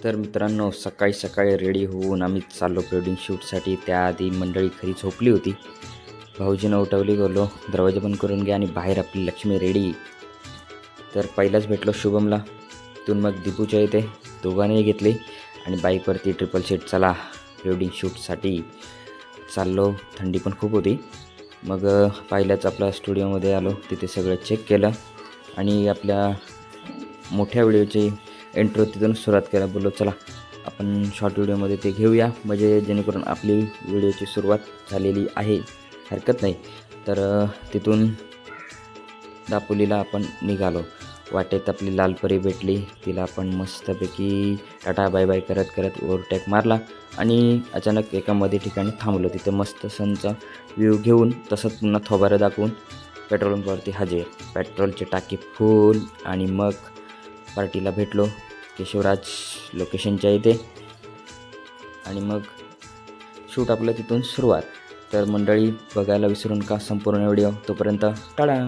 तर मित्रांनो, सकाळी सकाळी रेडी होऊन आम्ही चाललो प्री शूटसाठी. त्याआधी मंडळी घरी झोपली होती. भाऊजीनं उठवली, बोललो दरवाजा बंद करून घ्या आणि बाहेर आपली लक्ष्मी रेडी. तर पहिलाच भेटलो शुभमला. तिथून मग दीपूच्या इथे दोघांनी घेतली आणि बाईकवरती ट्रिपल सीट चला प्री शूटसाठी चाललो. थंडी पण खूप होती. मग पहिल्याच आपल्या स्टुडिओमध्ये आलो. तिथे सगळं चेक केलं आणि आपल्या मोठ्या व्हिडिओची इंट्रो तिथून सुरुवात केला. बोललो चला आपण शॉर्ट व्हिडिओमध्ये ते घेऊया, म्हणजे जेणेकरून आपली व्हिडिओची सुरुवात झालेली आहे, हरकत नाही. तर तिथून दापोलीला आपण निघालो. वाटेत आपली लालपरी भेटली. तिला आपण मस्तपैकी टाटा बाय बाय करत करत ओव्हरटेक मारला आणि अचानक एका मध्ये ठिकाणी थांबलो. तिथे मस्त सनचा व्ह्यू घेऊन तसंच पुन्हा थोबारं दाखवून पेट्रोल पंपावरती हजर. पेट्रोलची टाकी फुल आणि मग पार्टीला भेटलो केशवराज लोकेशनच्या इथे आणि मग शूट आपलं तिथून सुरुवात. तर मंडळी बघायला विसरून का संपूर्ण व्हिडिओ. तोपर्यंत टाळा.